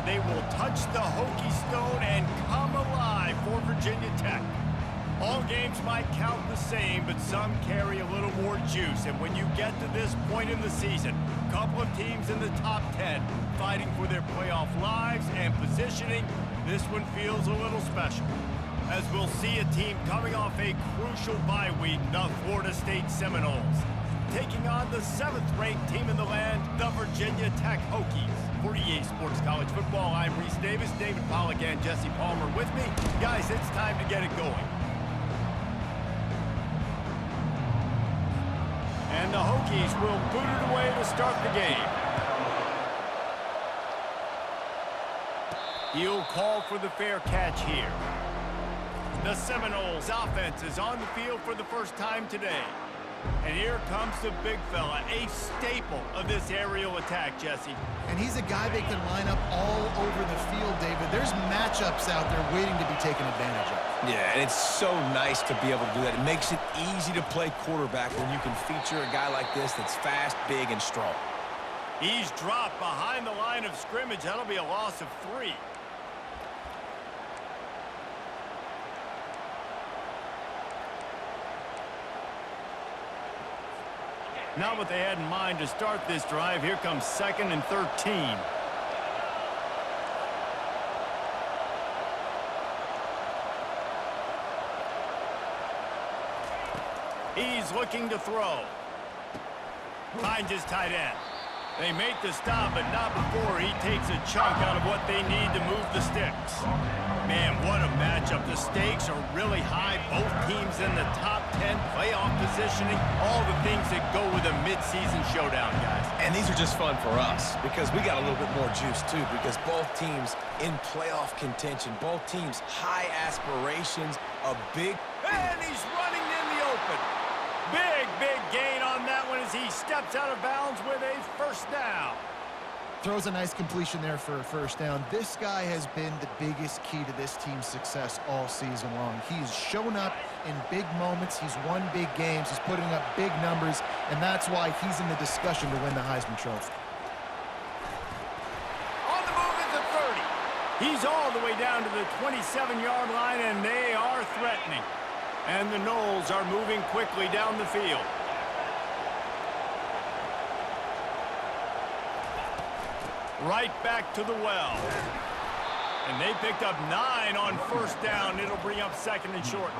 they will touch the Hokie Stone and come alive for Virginia Tech. All games might count the same, but some carry a little more juice. And when you get to this point in the season, a couple of teams in the top 10 fighting for their playoff lives and positioning, this one feels a little special. As we'll see a team coming off a crucial bye week, the Florida State Seminoles, taking on the 7th-ranked team in the land, the Virginia Tech Hokies. For EA Sports College Football, I'm Reese Davis, David Pollack, and Jesse Palmer with me. Guys, it's time to get it going. And the Hokies will boot it away to start the game. He'll call for the fair catch here. The Seminoles offense is on the field for the first time today. And here comes the big fella, a staple of this aerial attack, Jesse. And he's a guy they can line up all over the field, David. There's matchups out there waiting to be taken advantage of. Yeah, and it's so nice to be able to do that. It makes it easy to play quarterback when you can feature a guy like this that's fast, big, and strong. He's dropped behind the line of scrimmage. That'll be a loss of 3. Not what they had in mind to start this drive. Here comes 2nd and 13. He's looking to throw. Finds his tight end. They make the stop, but not before he takes a chunk out of what they need to move the sticks. Man, what a matchup. The stakes are really high. Both teams in the top 10, playoff positioning, all the things that go with a midseason showdown, guys. And these are just fun for us because we got a little bit more juice, too, because both teams in playoff contention, both teams high aspirations, a big... And he's running in the open. Big gain on that one as he steps out of bounds with a first down. Throws a nice completion there for a first down. This guy has been the biggest key to this team's success all season long. He's shown up in big moments. He's won big games. He's putting up big numbers, and that's why he's in the discussion to win the Heisman Trophy. On the move at the 30. He's all the way down to the 27-yard line, and they are threatening. And the Noles are moving quickly down the field. Right back to the well. And they picked up 9 on first down. It'll bring up 2nd and short.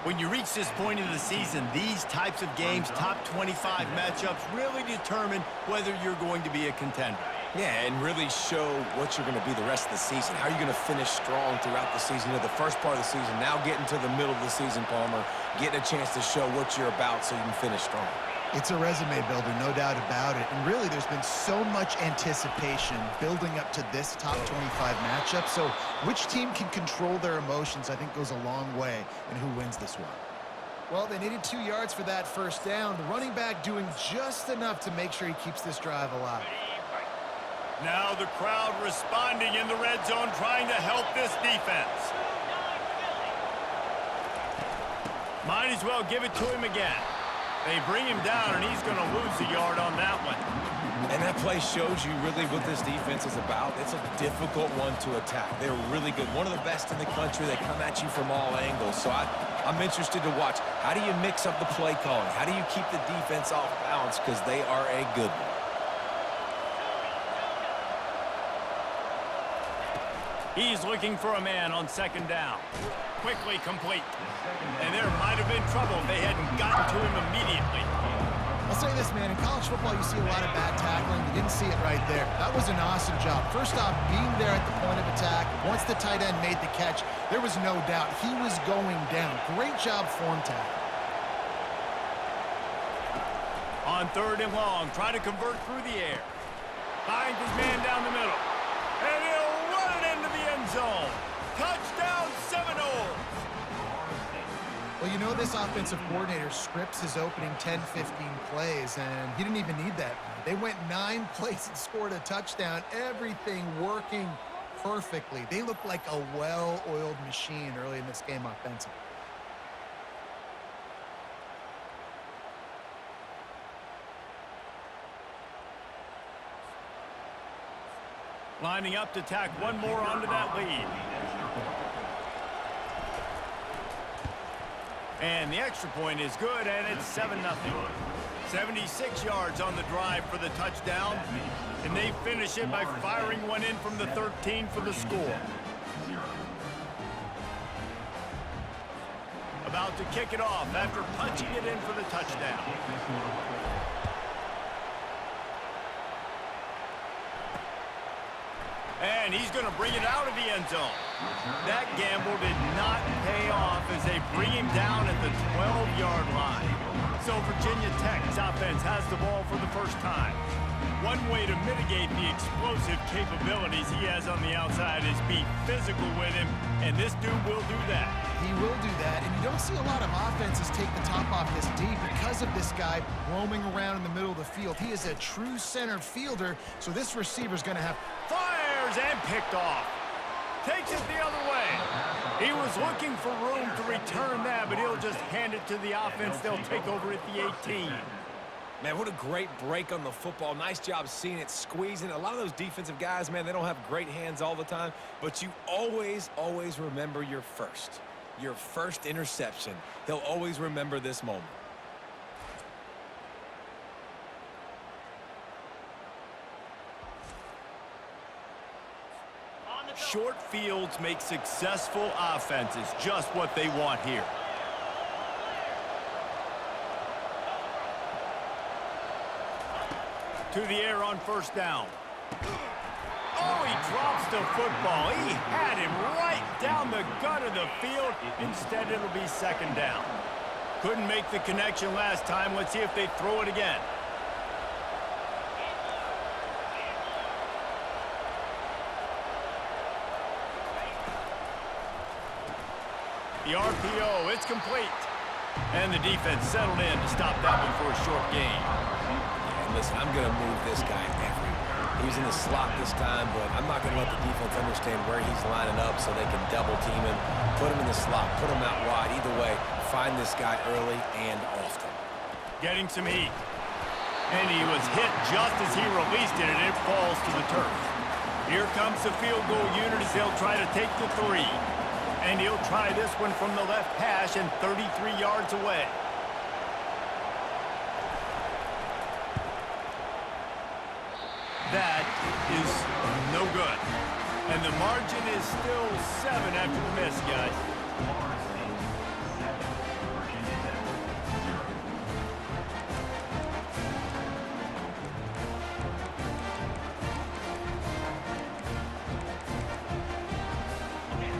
When you reach this point of the season, these types of games, top 25 matchups, really determine whether you're going to be a contender. Yeah, and really show what you're going to be the rest of the season. How are you going to finish strong throughout the season? You know, the first part of the season, now getting to the middle of the season, Palmer, getting a chance to show what you're about so you can finish strong. It's a resume builder, no doubt about it. And really, there's been so much anticipation building up to this top 25 matchup. So which team can control their emotions, I think, goes a long way in who wins this one. Well, they needed 2 yards for that first down. The running back doing just enough to make sure he keeps this drive alive. Now the crowd responding in the red zone, trying to help this defense. Might as well give it to him again. They bring him down, and he's going to lose a yard on that one. And that play shows you really what this defense is about. It's a difficult one to attack. They're really good. One of the best in the country. They come at you from all angles. So I'm interested to watch. How do you mix up the play calling? How do you keep the defense off balance? Because they are a good one. He's looking for a man on 2nd down. Quickly complete. And there might have been trouble if they hadn't gotten to him immediately. I'll say this, man. In college football, you see a lot of bad tackling. You didn't see it right there. That was an awesome job. First off, being there at the point of attack. Once the tight end made the catch, there was no doubt he was going down. Great job form tackle. On 3rd and long, try to convert through the air. Finds his man down the middle. And he'll run it into the end zone. Touchdown, Seminoles! Well, you know, this offensive coordinator scripts his opening 10, 15 plays, and he didn't even need that. They went 9 plays and scored a touchdown. Everything working perfectly. They looked like a well-oiled machine early in this game offensively. Lining up to tack one more onto that lead. And the extra point is good, and it's 7-0. 76 yards on the drive for the touchdown, and they finish it by firing one in from the 13 for the score. About to kick it off after punching it in for the touchdown. And he's going to bring it out of the end zone. That gamble did not pay off as they bring him down at the 12-yard line. So Virginia Tech's offense has the ball for the first time. One way to mitigate the explosive capabilities he has on the outside is be physical with him, and this dude will do that. He will do that, and you don't see a lot of offenses take the top off this deep because of this guy roaming around in the middle of the field. He is a true center fielder, so this receiver's going to have... Fires and picked off. Takes it the other way. He was looking for room to return that, but he'll just hand it to the offense. They'll take over at the 18. Man, what a great break on the football. Nice job seeing it, squeezing. A lot of those defensive guys, man, they don't have great hands all the time, but you always, always remember your first interception. He'll always remember this moment. Short fields make successful offenses just what they want here. To the air on first down. Oh, he drops the football. He had him right down the gut of the field. Instead, it'll be second down. Couldn't make the connection last time. Let's see if they throw it again. The RPO, it's complete. And the defense settled in to stop that one for a short gain. Yeah, and listen, I'm going to move this guy everywhere. He was in the slot this time, but I'm not going to let the defense understand where he's lining up so they can double team him, put him in the slot, put him out wide. Either way, find this guy early and often. Getting some heat. And he was hit just as he released it, and it falls to the turf. Here comes the field goal unit as they'll try to take the 3. And he'll try this one from the left hash and 33 yards away. That is no good. And the margin is still 7 after the miss, guys.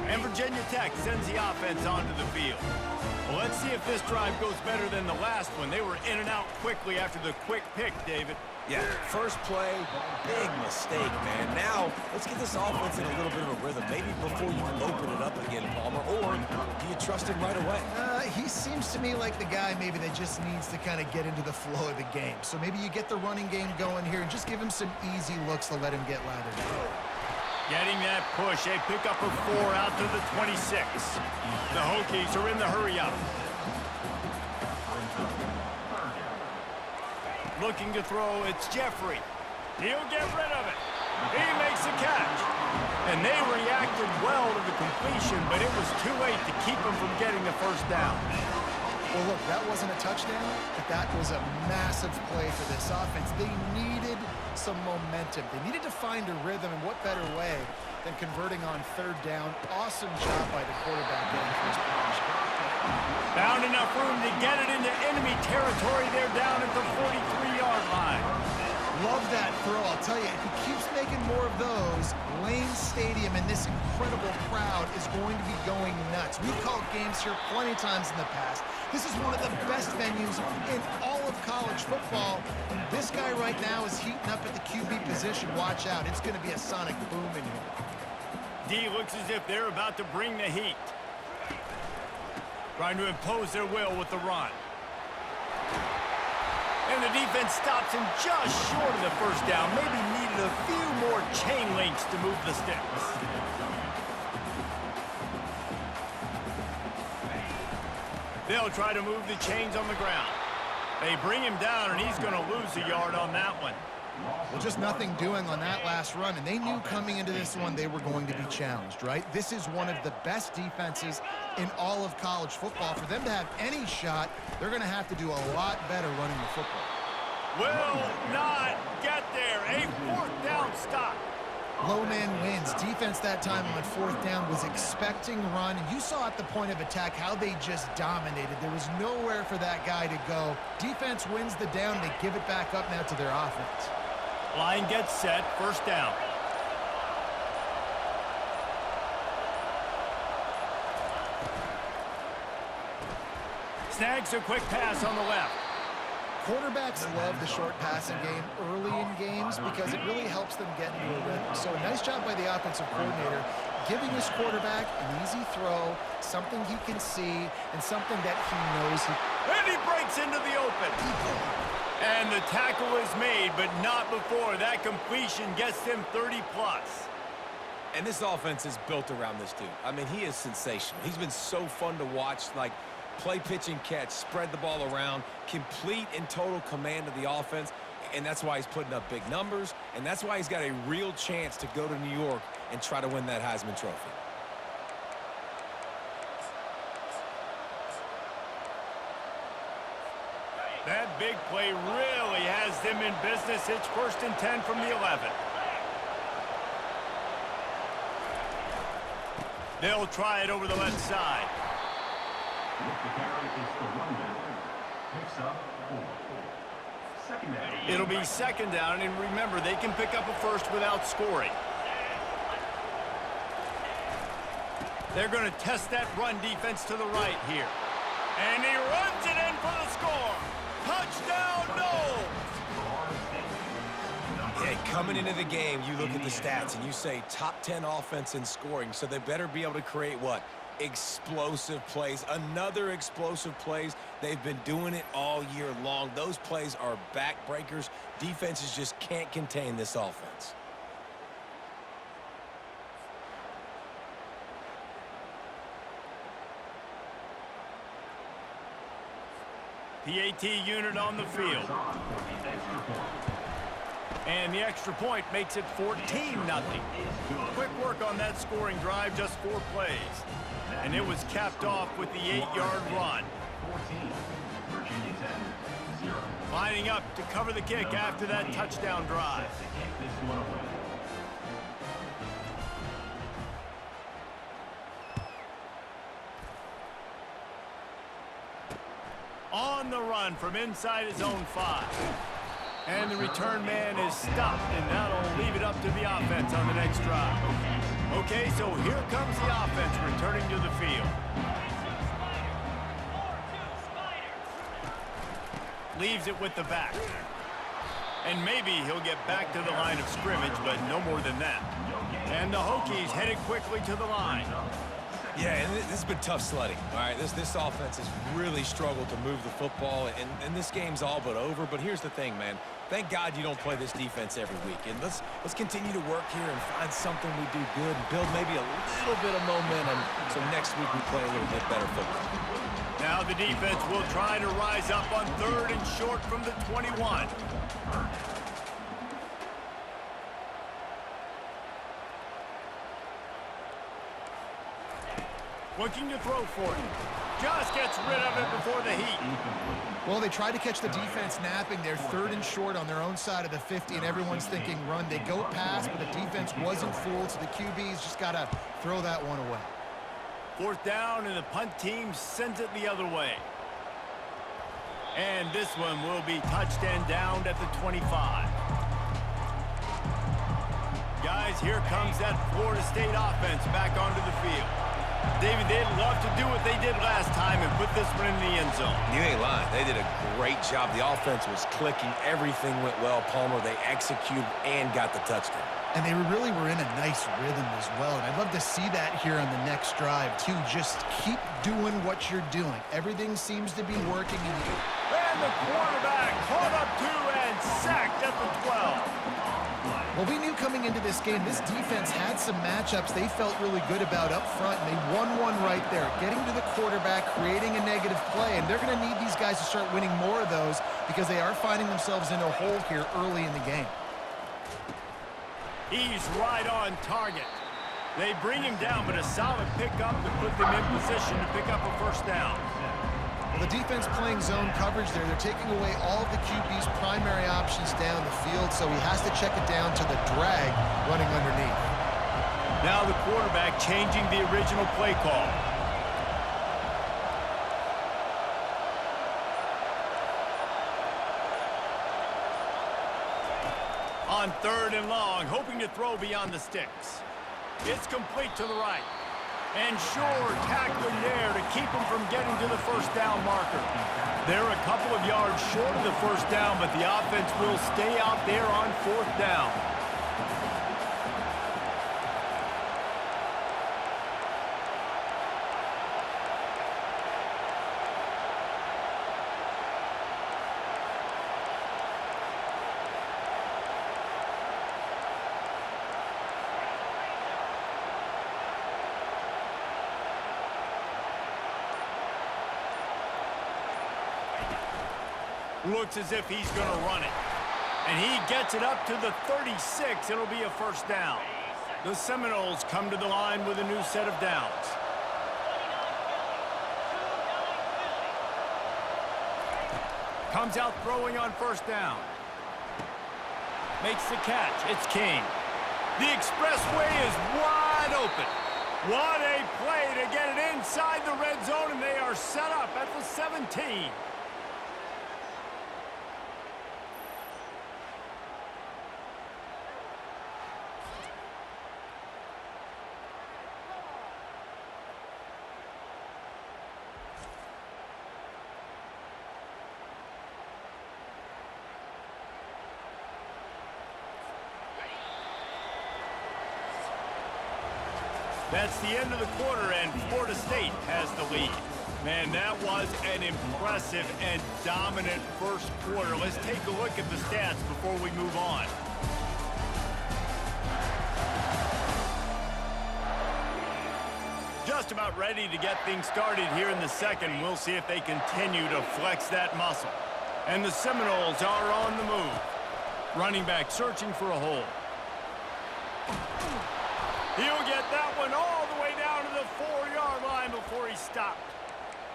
And Virginia Tech sends the offense onto the field. Well, let's see if this drive goes better than the last one. They were in and out quickly after the quick pick, David. Yeah, first play, big mistake, man. Now, let's get this offense in a little bit of a rhythm. Maybe before you open it up again, Palmer, or do you trust him right away? He seems to me like the guy maybe that just needs to kind of get into the flow of the game. So maybe you get the running game going here and just give him some easy looks to let him get lathered. Getting that push, a pickup of 4 out to the 26. The Hokies are in the hurry-up. Looking to throw, it's Jeffrey. He'll get rid of it. He makes the catch. And they reacted well to the completion, but it was too late to keep him from getting the first down. Well, look, that wasn't a touchdown, but that was a massive play for this offense. They needed some momentum. They needed to find a rhythm, and what better way than converting on third down. Awesome job by the quarterback getting first position. Found enough room to get it into enemy territory. They're down at the 43-yard line. Love that throw. I'll tell you, if he keeps making more of those, Lane Stadium and this incredible crowd is going to be going nuts. We've called games here plenty of times in the past. This is one of the best venues in all of college football. This guy right now is heating up at the QB position. Watch out. It's going to be a sonic boom in here. D looks as if they're about to bring the heat. Trying to impose their will with the run. And the defense stops him just short of the first down. Maybe needed a few more chain links to move the sticks. They'll try to move the chains on the ground. They bring him down, and he's going to lose a yard on that one. Well, just nothing doing on that last run, and they knew coming into this one they were going to be challenged, right? This is one of the best defenses in all of college football. For them to have any shot, they're going to have to do a lot better running the football. Will not get there. A fourth down stop. Low man wins. Defense that time on fourth down was expecting run. And you saw at the point of attack how they just dominated. There was nowhere for that guy to go. Defense wins the down. They give it back up now to their offense. Line gets set. First down. Snags a quick pass on the left. Quarterbacks love the short passing game early in games because it really helps them get into a rhythm. So a nice job by the offensive coordinator giving his quarterback an easy throw, something he can see, and something that he knows he... And he breaks into the open. And the tackle is made, but not before that completion gets them 30+. And this offense is built around this dude. I mean, he is sensational. He's been so fun to watch, like play, pitch, and catch, spread the ball around, complete and total command of the offense, and that's why he's putting up big numbers, and that's why he's got a real chance to go to New York and try to win that Heisman Trophy. That big play really has them in business. It's 1st and 10 from the 11. They'll try it over the left side. It'll be 2nd down, and remember, they can pick up a first without scoring. They're going to test that run defense to the right here. And he runs it in for the score. Touchdown, Noles! Yeah, coming into the game, you look at the stats and you say top 10 offense in scoring, so they better be able to create what? Explosive plays. Another explosive plays. They've been doing it all year long. Those plays are backbreakers. Defenses just can't contain this offense. PAT unit on the field. And the extra point makes it 14-0. Quick work on that scoring drive, just 4 plays. And it was capped off with the 8-yard run. Lining up to cover the kick after that touchdown drive. On the run from inside his own 5. And the return man is stopped, and that'll leave it up to the offense on the next drive. Okay, so here comes the offense returning to the field. Leaves it with the back. And maybe he'll get back to the line of scrimmage, but no more than that. And the Hokies headed quickly to the line. Yeah, and this has been tough sledding. All right, this offense has really struggled to move the football, and this game's all but over. But here's the thing, man. Thank God you don't play this defense every week. And let's continue to work here and find something we do good and build maybe a little bit of momentum so next week we play a little bit better football. Now the defense will try to rise up on 3rd and short from the 21. Looking to throw for it. Just gets rid of it before the heat. Well, they tried to catch the defense napping. They're 3rd and short on their own side of the 50, and everyone's thinking run. They go pass, but the defense wasn't fooled, so the QB's just got to throw that one away. 4th down, and the punt team sends it the other way. And this one will be touched and downed at the 25. Guys, here comes that Florida State offense back onto the field. David, they'd love to do what they did last time and put this one in the end zone. You ain't lying. They did a great job. The offense was clicking. Everything went well, Palmer. They executed and got the touchdown. And they really were in a nice rhythm as well. And I'd love to see that here on the next drive, too. Just keep doing what you're doing. Everything seems to be working in you. And the quarterback caught up to and sacked at the 12. Well, we knew coming into this game, this defense had some matchups they felt really good about up front, and they won one right there, getting to the quarterback, creating a negative play, and they're going to need these guys to start winning more of those because they are finding themselves in a hole here early in the game. He's right on target. They bring him down, but a solid pickup to put them in position to pick up a first down. Well, the defense playing zone coverage there. They're taking away all of the QB's primary options down the field, so he has to check it down to the drag running underneath. Now the quarterback changing the original play call. On 3rd and long, hoping to throw beyond the sticks. It's complete to the right. And sure, tackling there to keep him from getting to the first down marker. They're a couple of yards short of the first down, but the offense will stay out there on 4th down. Looks as if he's going to run it. And he gets it up to the 36. It'll be a first down. The Seminoles come to the line with a new set of downs. Comes out throwing on first down. Makes the catch. It's King. The expressway is wide open. What a play to get it inside the red zone, and they are set up at the 17. That's the end of the quarter, and Florida State has the lead. Man, that was an impressive and dominant first quarter. Let's take a look at the stats before we move on. Just about ready to get things started here in the second. We'll see if they continue to flex that muscle. And the Seminoles are on the move. Running back searching for a hole. He'll get that one all the way down to the 4-yard line before he stopped.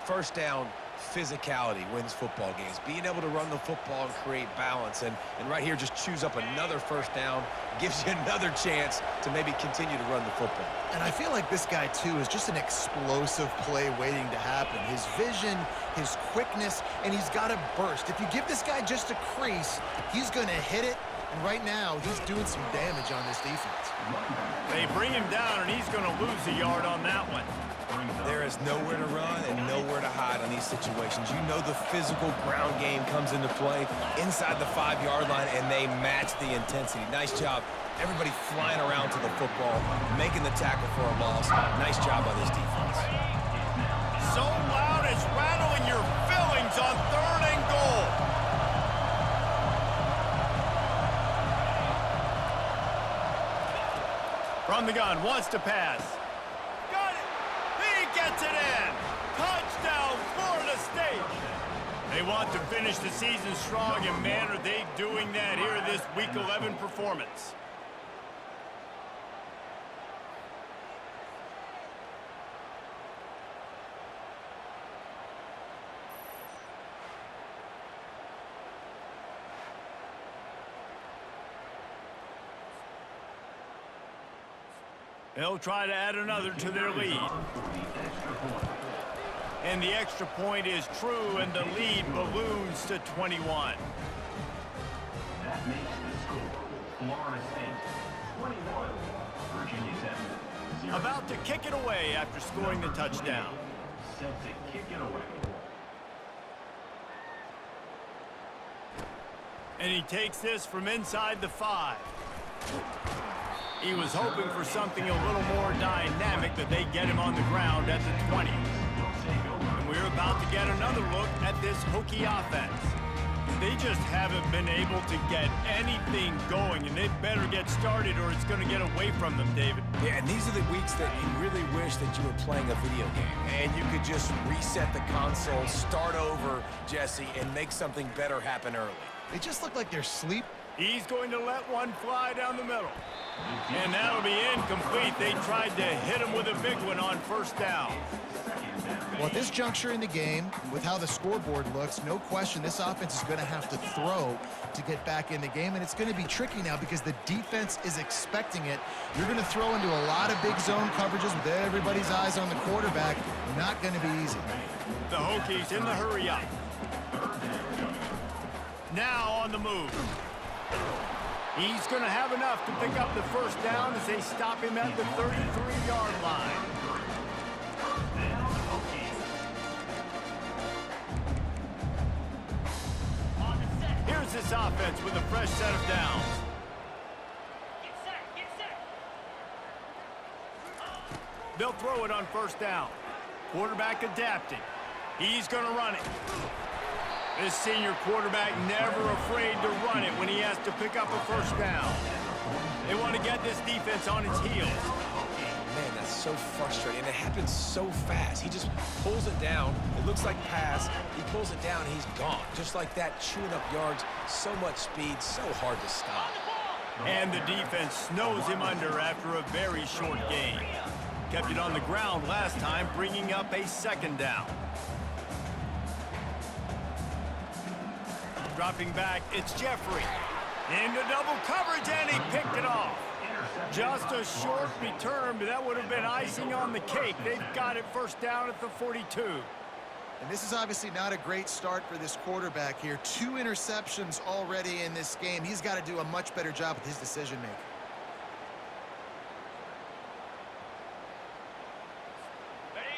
First down, physicality wins football games. Being able to run the football and create balance. And right here, just choose up another first down. Gives you another chance to maybe continue to run the football. And I feel like this guy, too, is just an explosive play waiting to happen. His vision, his quickness, and he's got a burst. If you give this guy just a crease, he's going to hit it. And right now, he's doing some damage on this defense. They bring him down, and he's going to lose a yard on that one. There is nowhere to run and nowhere to hide on these situations. You know the physical ground game comes into play inside the 5-yard line, and they match the intensity. Nice job. Everybody flying around to the football, making the tackle for a loss. Nice job by this defense. So loud it's rattling your fillings on 3rd and goal. From the gun, wants to pass. Got it! He gets it in! Touchdown, Florida State! They want to finish the season strong, and man, are they doing that here in this Week 11 performance. They'll try to add another to their lead. And the extra point is true, and the lead balloons to 21. That makes the score Florida State 21, Virginia Tech 0. About to kick it away after scoring the touchdown. Set to kick it away. And he takes this from inside the 5. He was hoping for something a little more dynamic, that they get him on the ground at the 20. And we're about to get another look at this Hokie offense. They just haven't been able to get anything going, and they better get started or it's going to get away from them, David. Yeah, and these are the weeks that you really wish that you were playing a video game and you could just reset the console, start over, Jesse, and make something better happen early. They just look like they're sleep He's going to let one fly down the middle. And that'll be incomplete. They tried to hit him with a big one on first down. Well, at this juncture in the game, with how the scoreboard looks, no question this offense is going to have to throw to get back in the game, and it's going to be tricky now because the defense is expecting it. You're going to throw into a lot of big zone coverages with everybody's eyes on the quarterback. Not going to be easy. The Hokies in the hurry up. Now on the move. He's going to have enough to pick up the first down as they stop him at the 33-yard line. Here's this offense with a fresh set of downs. They'll throw it on first down. Quarterback adapting. He's going to run it. This senior quarterback never afraid to run it when he has to pick up a first down. They want to get this defense on its heels. Man, that's so frustrating. It happens so fast. He just pulls it down. It looks like pass. He pulls it down, and he's gone. Just like that, chewing up yards. So much speed, so hard to stop. And the defense snows him under after a very short gain. Kept it on the ground last time, bringing up a second down. Dropping back, it's Jeffrey. Into double coverage, and he picked it off. Just a short return, but that would have been icing on the cake. They've got it first down at the 42. And this is obviously not a great start for this quarterback here. 2 interceptions already in this game. He's got to do a much better job with his decision-making.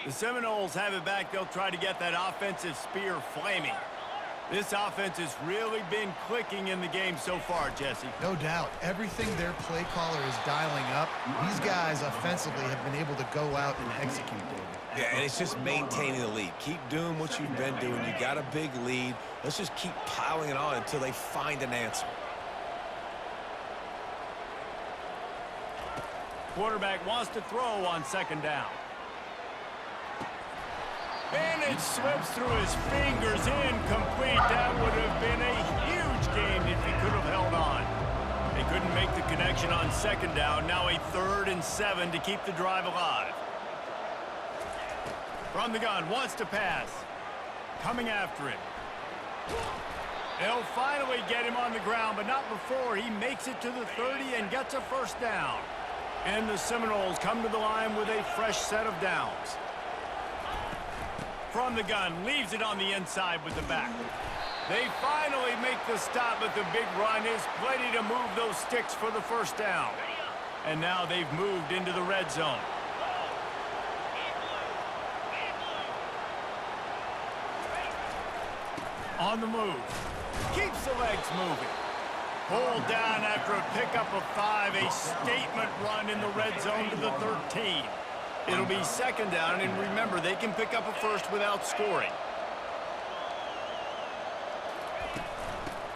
The Seminoles have it back. They'll try to get that offensive spear flaming. This offense has really been clicking in the game so far, Jesse. No doubt. Everything their play caller is dialing up, these guys offensively have been able to go out and execute, David. Yeah, and it's just maintaining the lead. Keep doing what you've been doing. You got a big lead. Let's just keep piling it on until they find an answer. Quarterback wants to throw on second down. And it slips through his fingers, incomplete. That would have been a huge game if he could have held on. They couldn't make the connection on second down. Now a 3rd and 7 to keep the drive alive. From the gun, wants to pass. Coming after him. They'll finally get him on the ground, but not before he makes it to the 30 and gets a first down. And the Seminoles come to the line with a fresh set of downs. From the gun, leaves it on the inside with the back. They finally make the stop, but the big run is plenty to move those sticks for the first down. And now they've moved into the red zone. On the move. Keeps the legs moving. Pulled down after a pickup of 5, a statement run in the red zone to the 13. It'll be second down, and remember, they can pick up a first without scoring.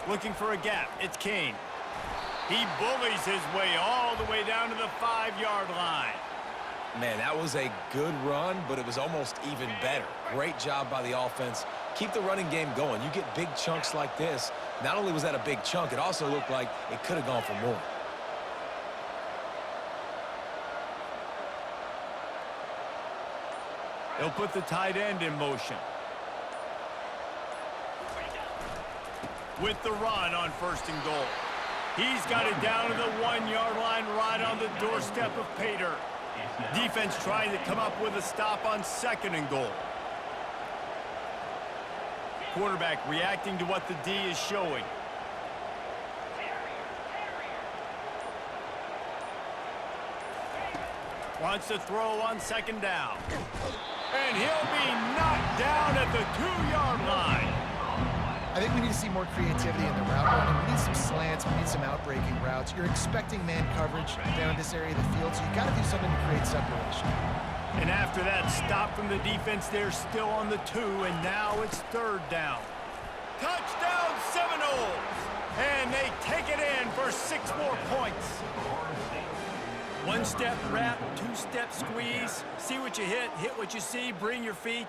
Looking for a gap, it's Kane. He bullies his way all the way down to the 5-yard line. Man, that was a good run, but it was almost even better. Great job by the offense. Keep the running game going. You get big chunks like this. Not only was that a big chunk, it also looked like it could have gone for more. They'll put the tight end in motion. With the run on 1st and goal. He's got it down to the 1-yard line right on the doorstep of Pater. Defense trying to come up with a stop on 2nd and goal. Quarterback reacting to what the D is showing. Wants to throw on 2nd down. And he'll be knocked down at the 2-yard line. I think we need to see more creativity in the route running. We need some slants. We need some outbreaking routes. You're expecting man coverage down in this area of the field, so you got to do something to create separation. And after that stop from the defense, they're still on the 2, and now it's 3rd down. Touchdown Seminoles! And they take it in for 6 more points. 1-step wrap, 2-step squeeze. See what you hit what you see, bring your feet.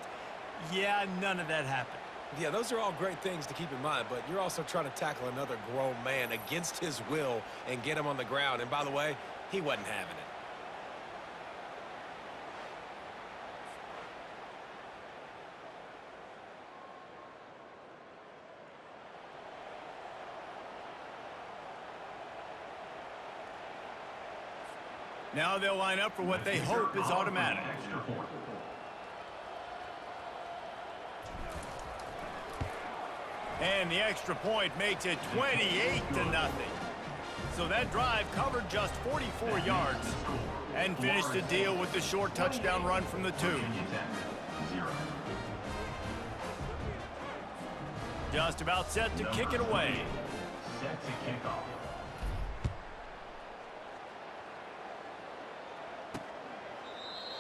Yeah, none of that happened. Yeah, those are all great things to keep in mind, but you're also trying to tackle another grown man against his will and get him on the ground. And by the way, he wasn't having it. Now they'll line up for what they hope is automatic. Extra point. And the extra point makes it 28-0. So that drive covered just 44 yards and finished the deal with the short touchdown run from the 2. Virginia Tech, 0. Just about set to kick it away. Set to kick off.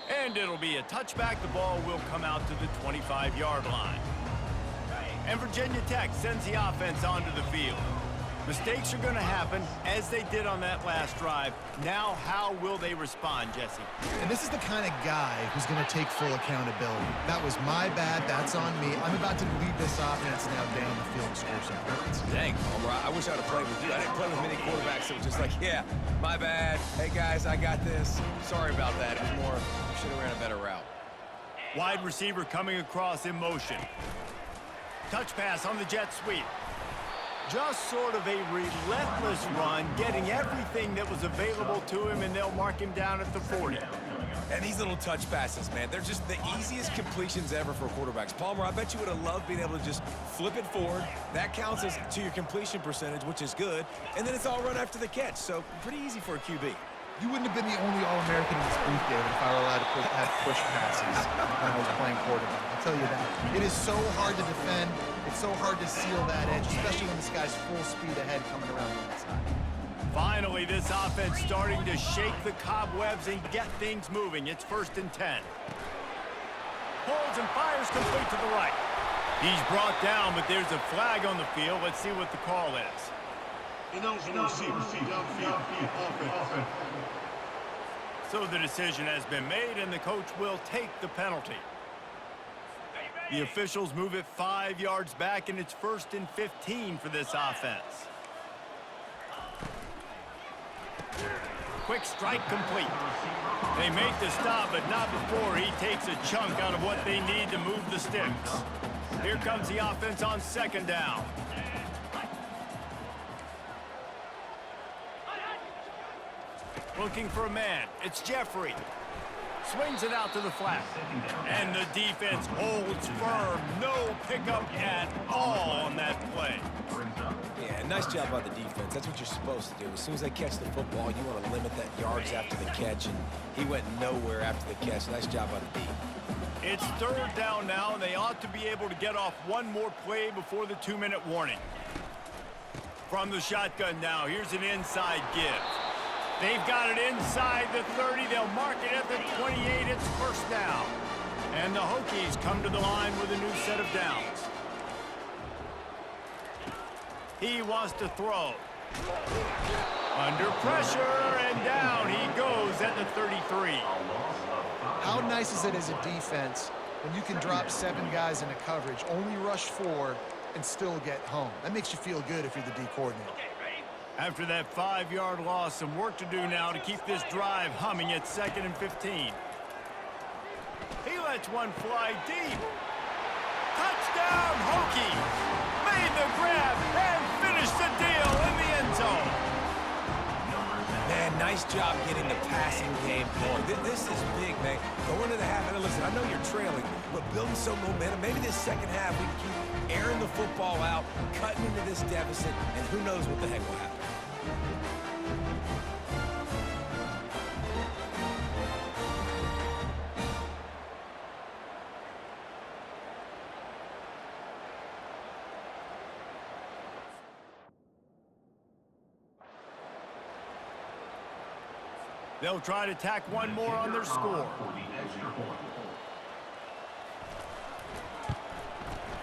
And it'll be a touchback. The ball will come out to the 25-yard line. And Virginia Tech sends the offense onto the field. Mistakes are going to happen, as they did on that last drive. Now, how will they respond, Jesse? And this is the kind of guy who's going to take full accountability. That was my bad. That's on me. I'm about to lead this offense now down the field and score some points. Dang, Palmer, I wish I would have played with you. I didn't play with many quarterbacks that were just like, yeah, my bad. Hey, guys, I got this. Sorry about that. It was more, should have ran a better route. Wide receiver coming across in motion. Touch pass on the jet sweep. Just sort of a relentless run, getting everything that was available to him, and they'll mark him down at the 40. And these little touch passes, man, they're just the easiest completions ever for quarterbacks. Palmer, I bet you would have loved being able to just flip it forward. That counts as to your completion percentage, which is good. And then it's all run after the catch, so pretty easy for a QB. You wouldn't have been the only All-American in this booth, David, if I were allowed to have push passes when I was playing quarterback. I'll tell you that. It is so hard to defend. It's so hard to seal that edge, especially when this guy's full speed ahead coming around the inside. Finally, this offense starting to shake the cobwebs and get things moving. It's 1st and 10. Pulls and fires complete to the right. He's brought down, but there's a flag on the field. Let's see what the call is. So the decision has been made, and the coach will take the penalty. The officials move it 5 yards back, and it's 1st and 15 for this offense. Quick strike complete. They make the stop, but not before he takes a chunk out of what they need to move the sticks. Here comes the offense on 2nd down. Looking for a man. It's Jeffrey. Swings it out to the flat. And the defense holds firm. No pickup at all on that play. Yeah, nice job by the defense. That's what you're supposed to do. As soon as they catch the football, you want to limit that yards after the catch, and he went nowhere after the catch. Nice job by the D. It's 3rd down now, and they ought to be able to get off one more play before the 2-minute warning. From the shotgun now, here's an inside give. They've got it inside the 30. They'll mark it at the 28. It's 1st down. And the Hokies come to the line with a new set of downs. He wants to throw. Under pressure, and down he goes at the 33. How nice is it as a defense when you can drop 7 guys into coverage, only rush 4, and still get home? That makes you feel good if you're the D coordinator. After that 5-yard loss, some work to do now to keep this drive humming at 2nd and 15. He lets one fly deep. Touchdown, Hokies! Made the grab and finished the deal in the end zone. Man, nice job getting the passing game going. This is big, man. Go into the half, and listen, I know you're trailing, but building some momentum. Maybe this second half we can keep airing the football out, cutting into this deficit, and who knows what the heck will happen. They'll try to tack one more on their score.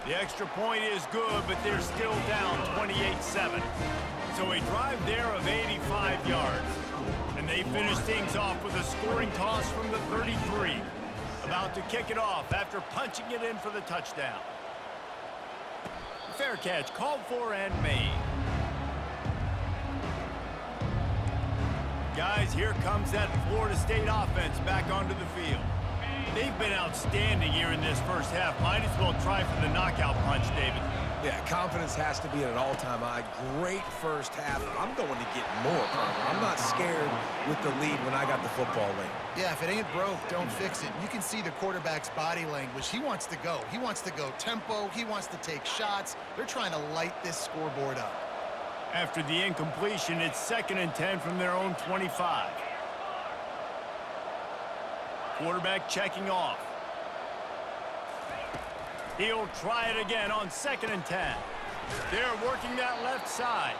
The extra point is good, but they're still down 28-7. So a drive there of 85 yards. And they finish things off with a scoring toss from the 33. About to kick it off after punching it in for the touchdown. Fair catch, called for and made. Guys, here comes that Florida State offense back onto the field. They've been outstanding here in this first half. Might as well try for the knockout punch, David. Yeah, confidence has to be at an all-time high. Great first half. I'm going to get more, Palmer. I'm not scared with the lead when I got the football late. Yeah, if it ain't broke, don't fix it. You can see the quarterback's body language. He wants to go. He wants to go tempo. He wants to take shots. They're trying to light this scoreboard up. After the incompletion, it's 2nd and 10 from their own 25. Quarterback checking off. He'll try it again on 2nd and 10. They're working that left side.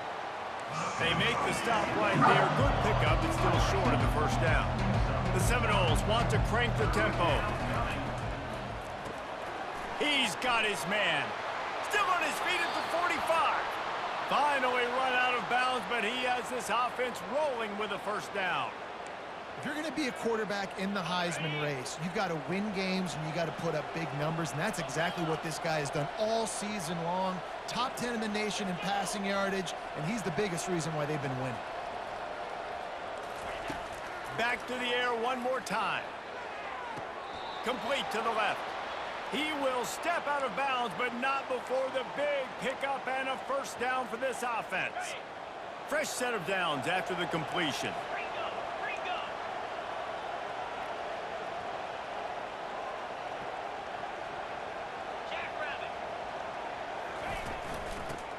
They make the stop right there. Good pickup, but still short of the first down. The Seminoles want to crank the tempo. He's got his man. Still on his feet at the 45. Finally run out of bounds, but he has this offense rolling with a first down. If you're going to be a quarterback in the Heisman race, you've got to win games and you got to put up big numbers, and that's exactly what this guy has done all season long. Top 10 in the nation in passing yardage, and he's the biggest reason why they've been winning. Back to the air one more time. Complete to the left. He will step out of bounds, but not before the big pickup and a first down for this offense. Fresh set of downs after the completion.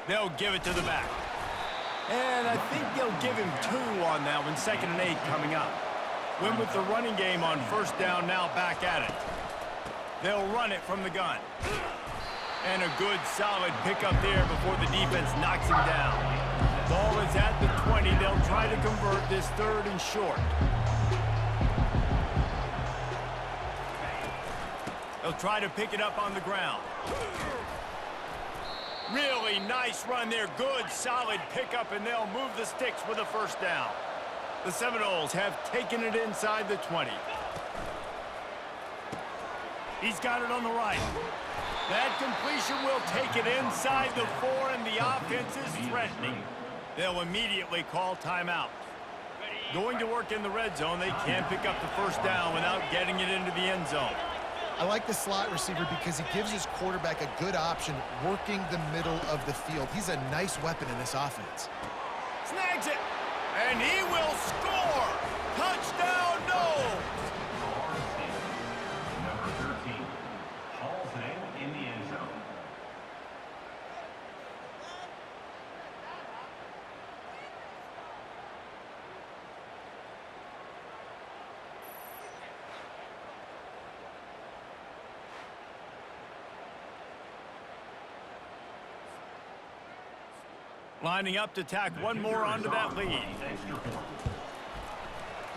They'll give it to the back. And I think they'll give him 2 on that one. 2nd and 8 coming up. Win with the running game on first down, now back at it. They'll run it from the gun. And a good, solid pickup there before the defense knocks him down. Ball is at the 20. They'll try to convert this 3rd and short. They'll try to pick it up on the ground. Really nice run there. Good, solid pickup, and they'll move the sticks with a first down. The Seminoles have taken it inside the 20. He's got it on the right. That completion will take it inside the 4, and the offense is threatening. They'll immediately call timeout. Going to work in the red zone, they can't pick up the first down without getting it into the end zone. I like the slot receiver because he gives his quarterback a good option working the middle of the field. He's a nice weapon in this offense. Snags it, and he will score! Touchdown, Noles! Number 13 hauls it in the end zone. Lining up to tack one more onto that lead.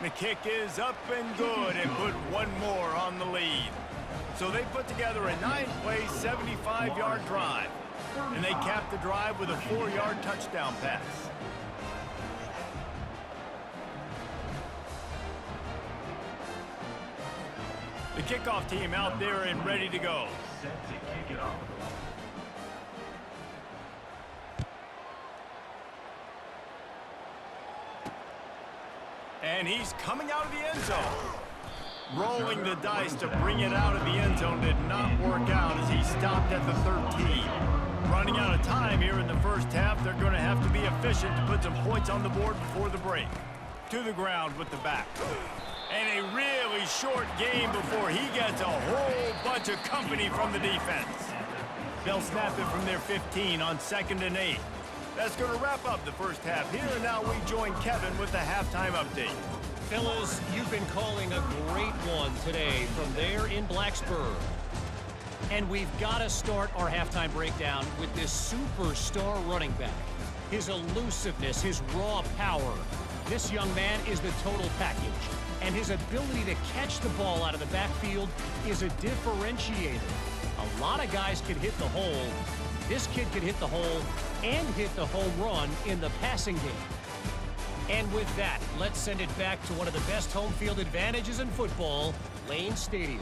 The kick is up and good and put one more on the lead. So they put together a 9-play, 75-yard drive. And they cap the drive with a 4-yard touchdown pass. The kickoff team out there and ready to go. Set to kick it off. And he's coming out of the end zone. Rolling the dice to bring it out of the end zone did not work out as he stopped at the 13. Running out of time here in the first half, they're going to have to be efficient to put some points on the board before the break. To the ground with the back. And a really short game before he gets a whole bunch of company from the defense. They'll snap it from their 15 on 2nd and 8. That's going to wrap up the first half here, and now we join Kevin with the halftime update. Fellas, you've been calling a great one today from there in Blacksburg. And we've got to start our halftime breakdown with this superstar running back. His elusiveness, his raw power. This young man is the total package. And his ability to catch the ball out of the backfield is a differentiator. A lot of guys could hit the hole. This kid could hit the hole and hit the home run in the passing game. And with that, let's send it back to one of the best home field advantages in football, Lane Stadium.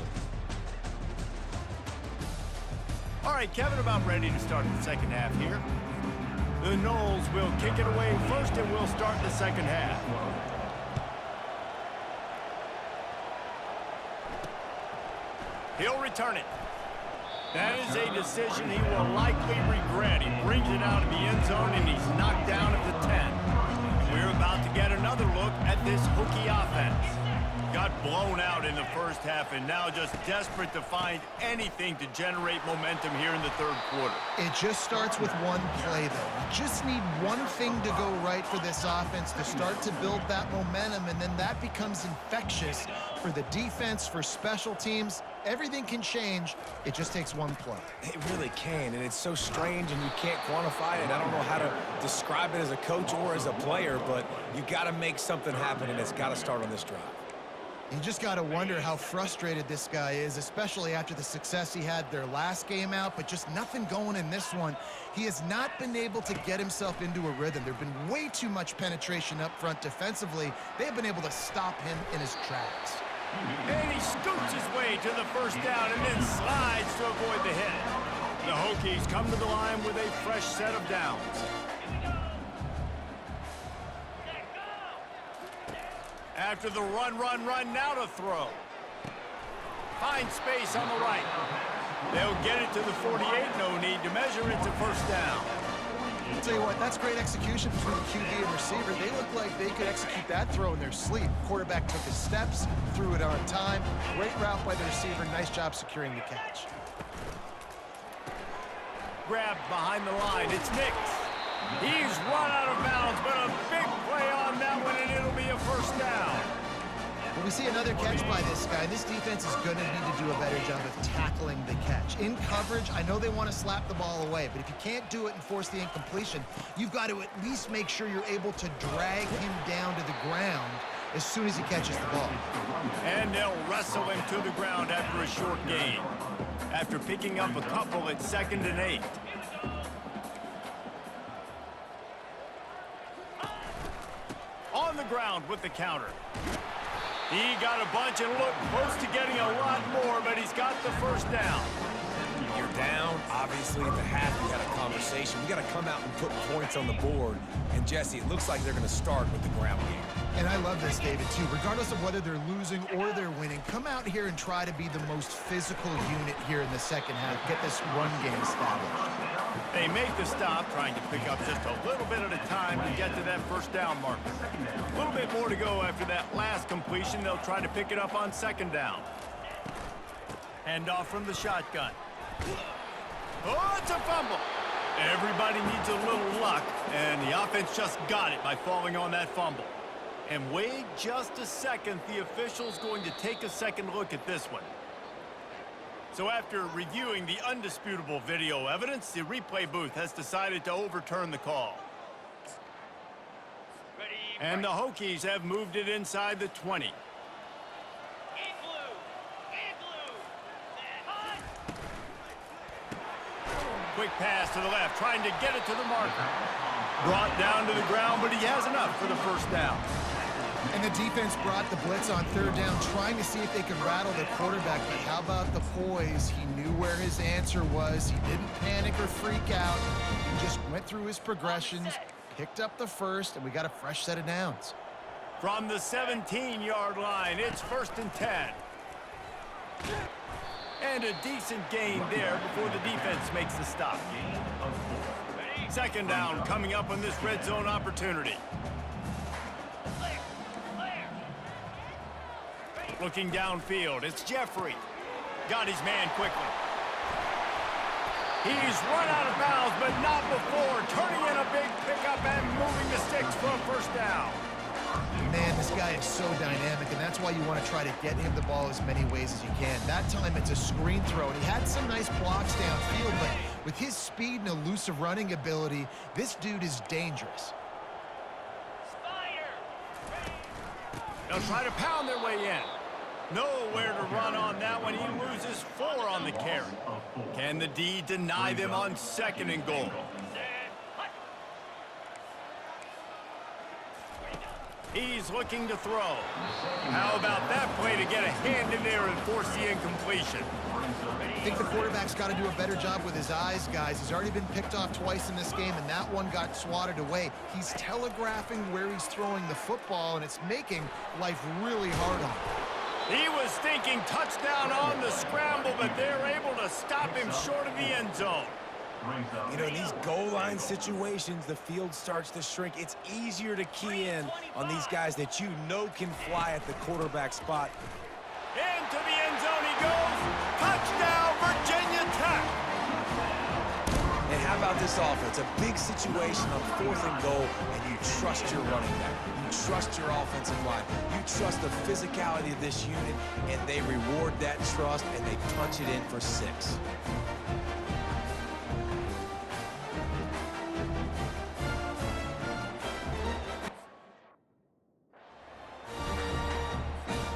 All right, Kevin, about ready to start the second half here. The Noles will kick it away first, and we'll start the second half. He'll return it. That is a decision he will likely regret. He brings it out of the end zone, and he's knocked down at the 10. We're about to get another look at this Hokie offense. Got blown out in the first half, and now just desperate to find anything to generate momentum here in the third quarter. It just starts with one play, though. You just need one thing to go right for this offense to start to build that momentum, and then that becomes infectious for the defense, for special teams. Everything can change. It just takes one play. It really can, and it's so strange, and you can't quantify it. I don't know how to describe it as a coach or as a player, but you got to make something happen, and it's got to start on this drive. You just got to wonder how frustrated this guy is, especially after the success he had their last game out, but just nothing going in this one. He has not been able to get himself into a rhythm. There's been way too much penetration up front defensively. They've been able to stop him in his tracks. And he scoots his way to the first down and then slides to avoid the hit. The Hokies come to the line with a fresh set of downs. After the run, now to throw. Find space on the right. They'll get it to the 48, no need to measure it to first down. I'll tell you what, that's great execution between the QB and receiver. They look like they could execute that throw in their sleep. Quarterback took his steps, threw it on time. Great route by the receiver. Nice job securing the catch. Grabbed behind the line. It's Nix. He's run out of bounds, but a big play on that one, and it'll be a first down. When we see another catch by this guy, this defense is going to need to do a better job of tackling the catch. In coverage, I know they want to slap the ball away, but if you can't do it and force the incompletion, you've got to at least make sure you're able to drag him down to the ground as soon as he catches the ball. And they'll wrestle him to the ground after a short gain. After picking up a couple at 2nd and 8. On the ground with the counter. He got a bunch and looked close to getting a lot more, but he's got the first down. You're down. Obviously, at the half, we had a conversation. We got to come out and put points on the board. And, Jesse, it looks like they're going to start with the ground game. And I love this, David, too. Regardless of whether they're losing or they're winning, come out here and try to be the most physical unit here in the second half. Get this run game established. They make the stop, trying to pick up just a little bit at a time to get to that first down marker. A little bit more to go after that last completion. They'll try to pick it up on 2nd down. Hand off from the shotgun. Oh, it's a fumble. Everybody needs a little luck, and the offense just got it by falling on that fumble. And wait just a second, the official's going to take a second look at this one. So after reviewing the undisputable video evidence, the replay booth has decided to overturn the call. And the Hokies have moved it inside the 20. Quick pass to the left, trying to get it to the marker. Brought down to the ground, but he has enough for the first down. And the defense brought the blitz on 3rd down, trying to see if they could rattle their quarterback. But how about the poise? He knew where his answer was. He didn't panic or freak out. He just went through his progressions, picked up the first, and we got a fresh set of downs. From the 17-yard line, it's 1st and 10. And a decent gain there before the defense makes the stop. 2nd down coming up on this red zone opportunity. Looking downfield, it's Jeffrey. Got his man quickly. He's run out of bounds, but not before. Turning in a big pickup and moving the sticks for a first down. Man, this guy is so dynamic, and that's why you want to try to get him the ball as many ways as you can. That time, it's a screen throw, and he had some nice blocks downfield, but with his speed and elusive running ability, this dude is dangerous. They'll try to pound their way in. Nowhere to run on that one. He loses 4 on the carry. Can the D deny them on 2nd and goal? He's looking to throw. How about that play to get a hand in there and force the incompletion? I think the quarterback's got to do a better job with his eyes, guys. He's already been picked off twice in this game, and that one got swatted away. He's telegraphing where he's throwing the football, and it's making life really hard on him. He was thinking touchdown on the scramble, but they're able to stop him short of the end zone. You know, in these goal line situations, the field starts to shrink. It's easier to key in on these guys that you know can fly at the quarterback spot. Into the end zone he goes. Touchdown, Virginia Tech. And how about this offense? A big situation on 4th and goal, and you trust your running back. You trust your offensive line. You trust the physicality of this unit, and they reward that trust, and they punch it in for 6.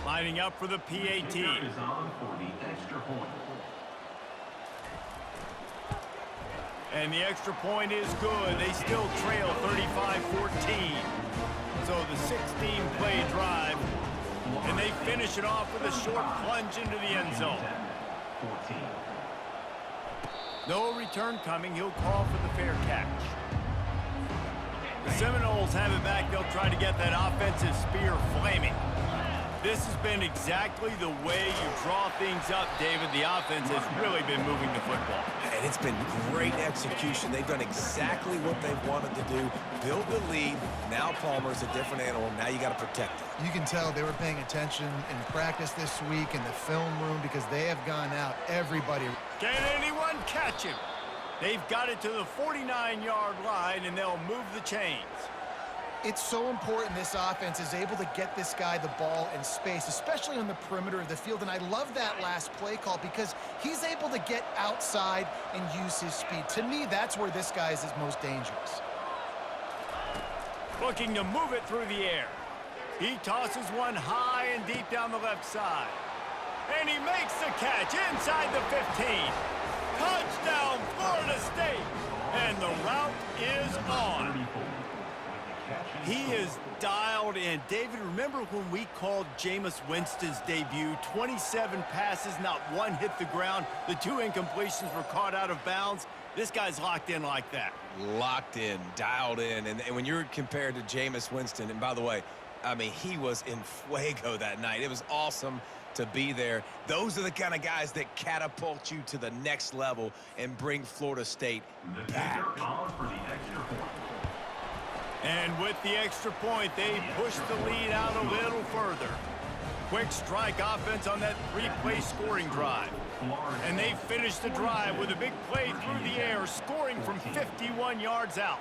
Lining up for the PAT. Is on for the extra point. And the extra point is good. They still trail 35-14. So the 16-play drive. And they finish it off with a short plunge into the end zone. 14. No return coming. He'll call for the fair catch. The Seminoles have it back. They'll try to get that offensive spear flaming. This has been exactly the way you draw things up, David. The offense has really been moving the football. And it's been great execution. They've done exactly what they've wanted to do. Build the lead. Now Palmer's a different animal. Now you got to protect it. You can tell they were paying attention in practice this week in the film room because they have gone out. Everybody. Can anyone catch him? They've got it to the 49-yard line, and they'll move the chains. It's so important this offense is able to get this guy the ball in space, especially on the perimeter of the field. And I love that last play call because he's able to get outside and use his speed. To me, that's where this guy is his most dangerous. Looking to move it through the air. He tosses one high and deep down the left side. And he makes the catch inside the 15. Touchdown, Florida State. And the route is on. He is dialed in. David, remember when we called Jameis Winston's debut? 27 passes, not one hit the ground. The 2 incompletions were caught out of bounds. This guy's locked in like that. Locked in, dialed in. And when you're compared to Jameis Winston, and by the way, I mean, he was in fuego that night. It was awesome to be there. Those are the kind of guys that catapult you to the next level and bring Florida State back. For the extra point. And with the extra point, they push the lead out a little further. Quick strike offense on that 3-play scoring drive. And they finish the drive with a big play through the air, scoring from 51 yards out.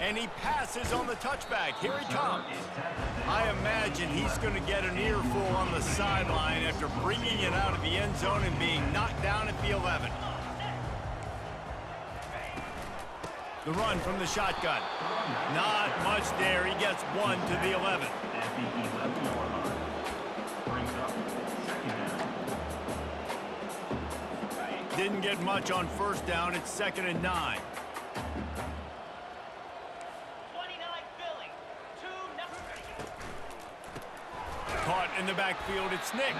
And he passes on the touchback. Here he comes. I imagine he's going to get an earful on the sideline after bringing it out of the end zone and being knocked down at the 11. The run from the shotgun. Not much there. He gets 1 to the 11. At the 11-yard line. Brings up second down. Didn't get much on first down. It's 2nd and 9. 29 Philly. 2-0. Caught in the backfield. It's Nix.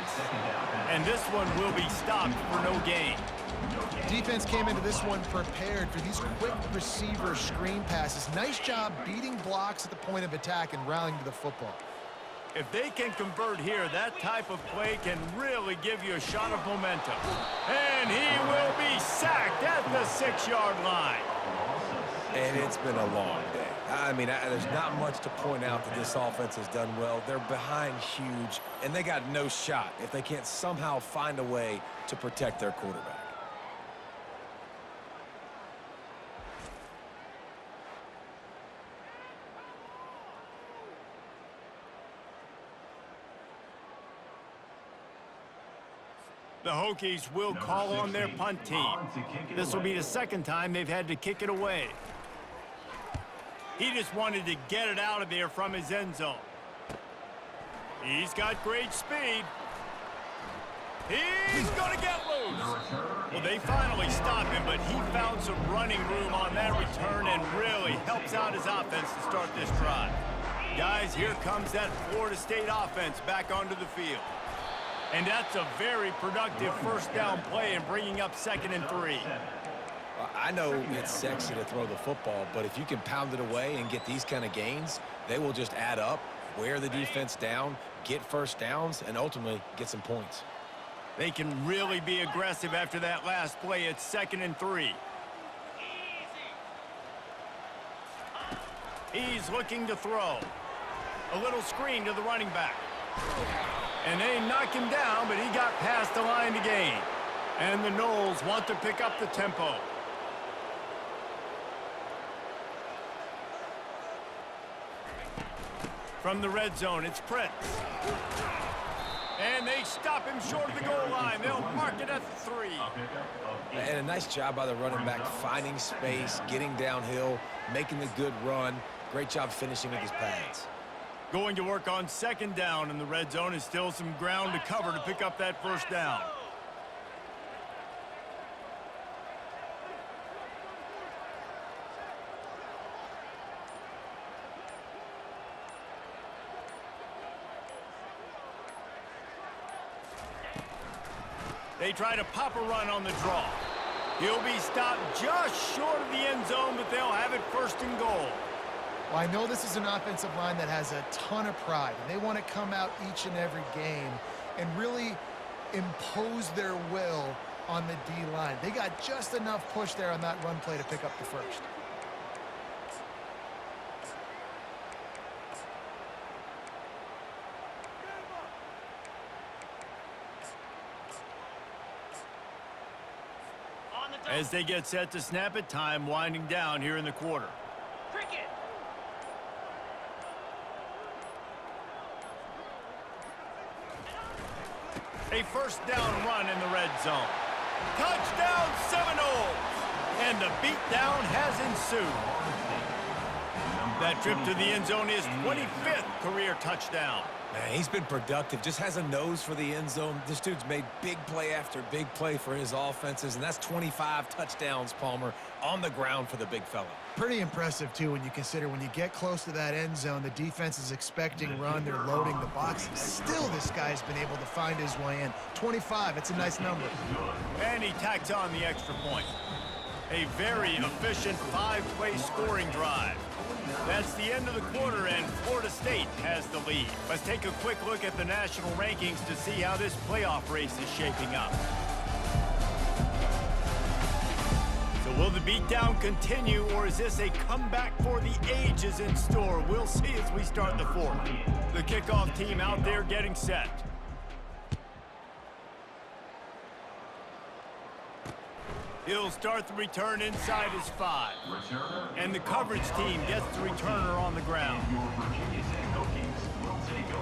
And this one will be stopped for no gain. Defense came into this one prepared for these quick receiver screen passes. Nice job beating blocks at the point of attack and rallying to the football. If they can convert here, that type of play can really give you a shot of momentum. And he will be sacked at the 6-yard line. And it's been a long day. I mean, there's not much to point out that this offense has done well. They're behind huge, and they got no shot if they can't somehow find a way to protect their quarterback. The Hokies will call on their punt team. This will be the 2nd time they've had to kick it away. He just wanted to get it out of there from his end zone. He's got great speed. He's going to get loose. Well, they finally stop him, but he found some running room on that return and really helps out his offense to start this drive. Guys, here comes that Florida State offense back onto the field. And that's a very productive first down play and bringing up 2nd and 3. I know it's sexy to throw the football, but if you can pound it away and get these kind of gains, they will just add up, wear the defense down, get first downs, and ultimately get some points. They can really be aggressive after that last play. It's 2nd and 3. He's looking to throw. A little screen to the running back. And they knock him down, but he got past the line to gain. And the Noles want to pick up the tempo. From the red zone, it's Prince. And they stop him short of the goal line. They'll mark it at 3. And a nice job by the running back, finding space, getting downhill, making the good run. Great job finishing with his pads. Going to work on 2nd down in the red zone is still some ground to cover to pick up that first down. They try to pop a run on the draw. He'll be stopped just short of the end zone, but they'll have it 1st and goal. Well, I know this is an offensive line that has a ton of pride, and they want to come out each and every game and really impose their will on the D-line. They got just enough push there on that run play to pick up the first. As they get set to snap it, time winding down here in the quarter. Cricket. A first down run in the red zone. Touchdown Seminoles! And the beatdown has ensued. That trip to the end zone is 25th career touchdown. Man, he's been productive, just has a nose for the end zone. This dude's made big play after big play for his offenses, and that's 25 touchdowns, Palmer, on the ground for the big fella. Pretty impressive, too, when you consider when you get close to that end zone, the defense is expecting run, they're loading the box. Still, this guy's been able to find his way in. 25, it's a nice number. And he tacks on the extra point. A very efficient 5-play scoring drive. That's the end of the quarter, and Florida State has the lead. Let's take a quick look at the national rankings to see how this playoff race is shaping up. So will the beatdown continue, or is this a comeback for the ages in store? We'll see as we start the 4th. The kickoff team out there getting set. He'll start the return inside his 5. And the coverage team gets the returner on the ground.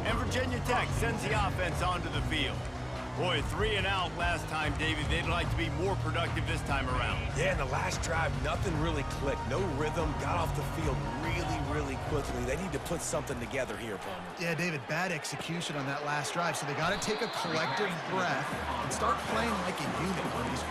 And Virginia Tech sends the offense onto the field. Boy, 3 and out last time, David. They'd like to be more productive this time around. Yeah, in the last drive, nothing really clicked. No rhythm, got off the field really quickly. They need to put something together here, Palmer. Yeah, David, bad execution on that last drive, so they got to take a collective breath and start playing like a unit on these.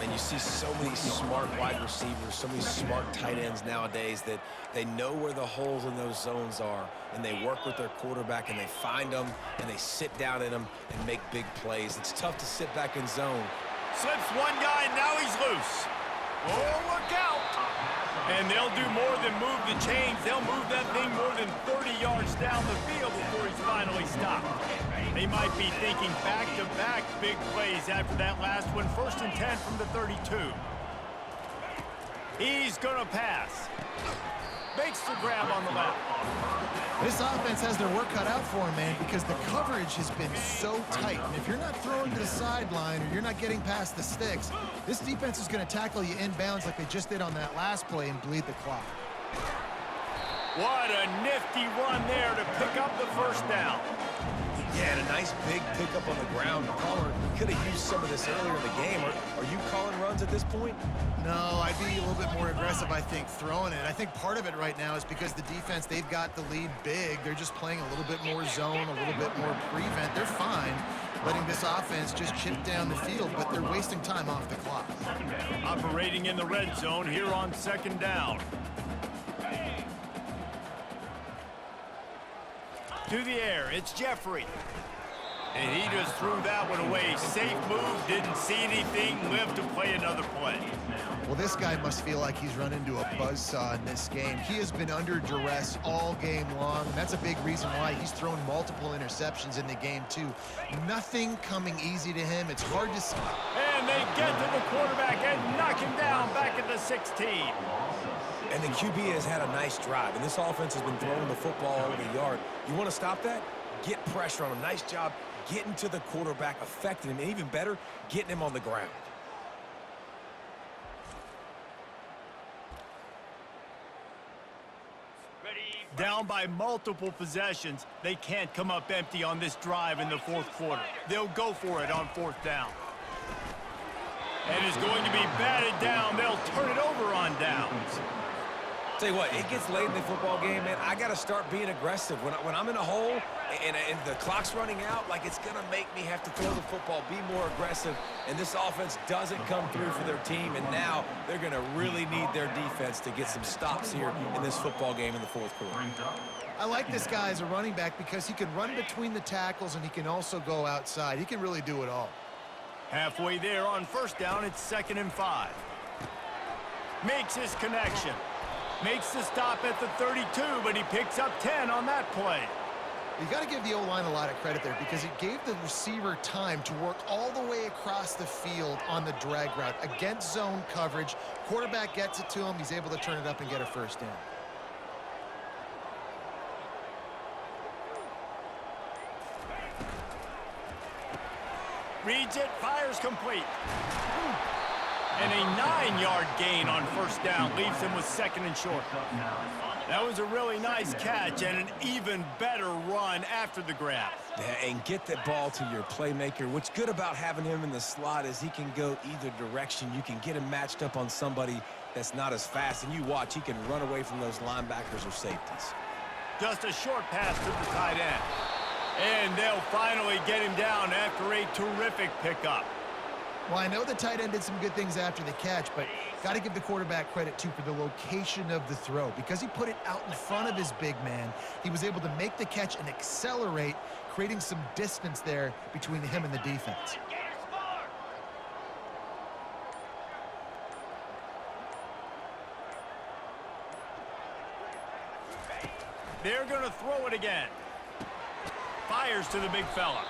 And you see so many smart wide receivers, so many smart tight ends nowadays that they know where the holes in those zones are, and they work with their quarterback, and they find them, and they sit down in them and make big plays. It's tough to sit back in zone. Slips one guy, and now he's loose. Oh, look out! And they'll do more than move the chains. They'll move that thing more than 30 yards down the field before he's finally stopped. They might be thinking back-to-back big plays after that last one. 1st and 10 from the 32. He's going to pass. Makes the grab on the left. This offense has their work cut out for them, man, because the coverage has been so tight. And if you're not throwing to the sideline or you're not getting past the sticks, this defense is going to tackle you inbounds like they just did on that last play and bleed the clock. What a nifty run there to pick up the first down. Yeah, and a nice big pickup on the ground. Palmer could have used some of this earlier in the game. Are you calling runs at this point? No, I'd be a little bit more aggressive, I think, throwing it. I think part of it right now is because the defense, they've got the lead big. They're just playing a little bit more zone, a little bit more prevent. They're fine letting this offense just chip down the field, but they're wasting time off the clock. Operating in the red zone here on 2nd down. To the air, it's Jeffrey. And he just threw that one away. Safe move, didn't see anything, lived to play another play. Well, this guy must feel like he's run into a buzzsaw in this game. He has been under duress all game long. And that's a big reason why he's thrown multiple interceptions in the game, too. Nothing coming easy to him. It's hard to see. And they get to the quarterback and knock him down back at the 16. And the QB has had a nice drive, and this offense has been throwing the football over the yard. You want to stop that? Get pressure on him. Nice job getting to the quarterback, affecting him, and even better, getting him on the ground. Down by multiple possessions, they can't come up empty on this drive in the fourth quarter. They'll go for it on fourth down. And it's going to be batted down. They'll turn it over on downs. Tell you what, it gets late in the football game, man. I got to start being aggressive. When I'm in a hole and the clock's running out, like, it's going to make me have to throw the football, be more aggressive. And this offense doesn't come through for their team, and now they're going to really need their defense to get some stops here in this football game in the fourth quarter. I like this guy as a running back because he can run between the tackles and he can also go outside. He can really do it all. Halfway there on first down, it's 2nd and 5. Makes his connection. Makes the stop at the 32, but he picks up 10 on that play. You got to give the O-line a lot of credit there because it gave the receiver time to work all the way across the field on the drag route against zone coverage. Quarterback gets it to him. He's able to turn it up and get a first down. Reads it, fires complete. And a 9-yard gain on first down leaves him with 2nd and short. That was a really nice catch and an even better run after the grab. Yeah, and get that ball to your playmaker. What's good about having him in the slot is he can go either direction. You can get him matched up on somebody that's not as fast, and you watch, he can run away from those linebackers or safeties. Just a short pass to the tight end. And they'll finally get him down after a terrific pickup. Well, I know the tight end did some good things after the catch, but got to give the quarterback credit, too, for the location of the throw. Because he put it out in front of his big man, he was able to make the catch and accelerate, creating some distance there between him and the defense. They're going to throw it again. Fires to the big fella.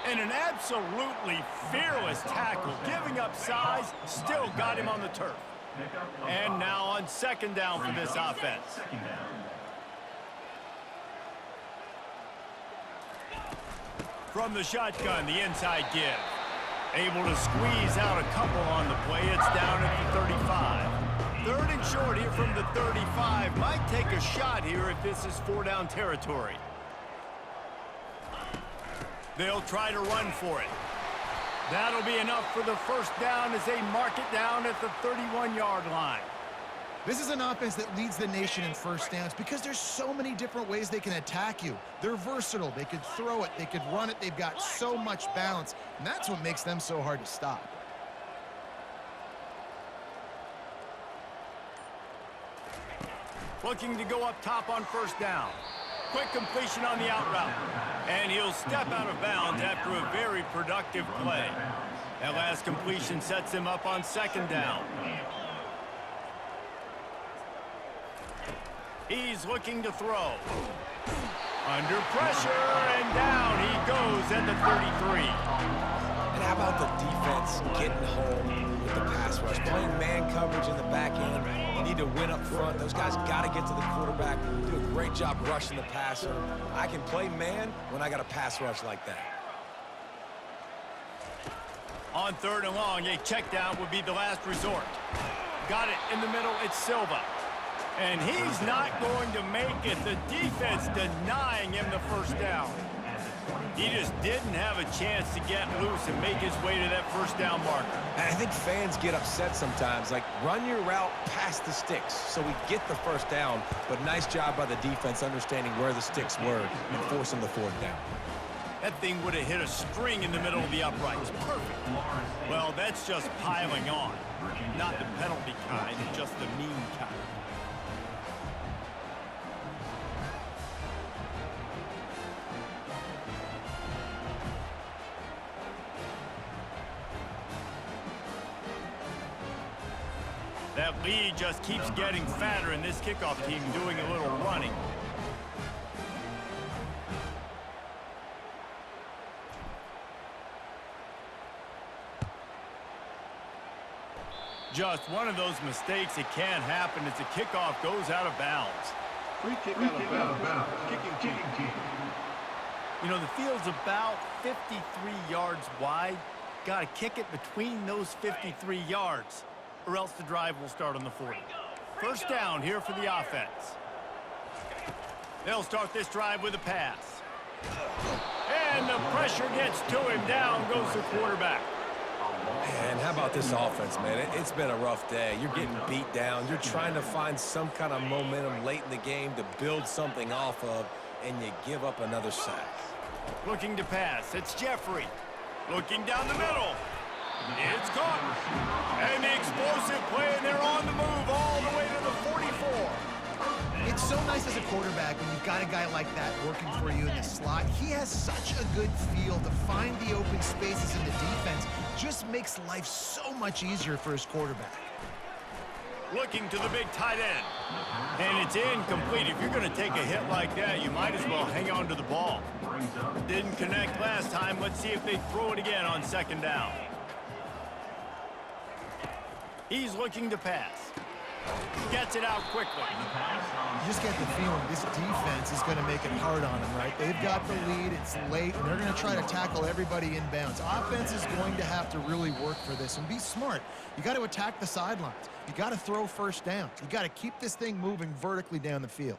And an absolutely fearless tackle, giving up size, still got him on the turf. And now on 2nd down for this offense. From the shotgun, the inside give. Able to squeeze out a couple on the play. It's down at the 35. 3rd and short here from the 35. Might take a shot here if this is 4-down territory. They'll try to run for it. That'll be enough for the first down as they mark it down at the 31-yard line. This is an offense that leads the nation in first downs because there's so many different ways they can attack you. They're versatile. They could throw it. They could run it. They've got so much balance, and that's what makes them so hard to stop. Looking to go up top on first down. Quick completion on the out route. And he'll step out of bounds after a very productive play. That last completion sets him up on 2nd down. He's looking to throw. Under pressure, and down he goes at the 33. And how about the defense getting home with the pass rush? Playing man coverage in the back end. You need to win up front. Those guys got to get to the quarterback. Do a great job rushing the passer. I can play man when I got a pass rush like that. On 3rd and long, a check down would be the last resort. Got it in the middle, it's Silva. And he's not going to make it. The defense denying him the first down. He just didn't have a chance to get loose and make his way to that first down marker. And I think fans get upset sometimes. Like, run your route past the sticks so we get the first down. But nice job by the defense understanding where the sticks were and forcing the 4th down. That thing would have hit a string in the middle of the uprights. Perfect. Well, that's just piling on. Not the penalty kind, just the mean kind. That lead just keeps getting fatter, and this kickoff team doing a little running. Just one of those mistakes that can happen as the kickoff goes out of bounds. Free kick out of bounds. Kicking team. You know, the field's about 53 yards wide. Got to kick it between those 53 yards, or else the drive will start on the 40. First down here for the offense. They'll start this drive with a pass. And the pressure gets to him. Down goes the quarterback. Man, how about this offense, man? It's been a rough day. You're getting beat down. You're trying to find some kind of momentum late in the game to build something off of, and you give up another sack. Looking to pass. It's Jeffrey. Looking down the middle. It's caught. And the explosive play, and they're on the move all the way to the 44. It's so nice as a quarterback when you've got a guy like that working for you in the slot. He has such a good feel to find the open spaces in the defense. Just makes life so much easier for his quarterback. Looking to the big tight end. And it's incomplete. If you're going to take a hit like that, you might as well hang on to the ball. Didn't connect last time. Let's see if they throw it again on second down. He's looking to pass. Gets it out quickly. You just get the feeling this defense is going to make it hard on them, right? They've got the lead, it's late, and they're going to try to tackle everybody inbounds. Offense is going to have to really work for this and be smart. You got to attack the sidelines. You got to throw first downs. You got to keep this thing moving vertically down the field.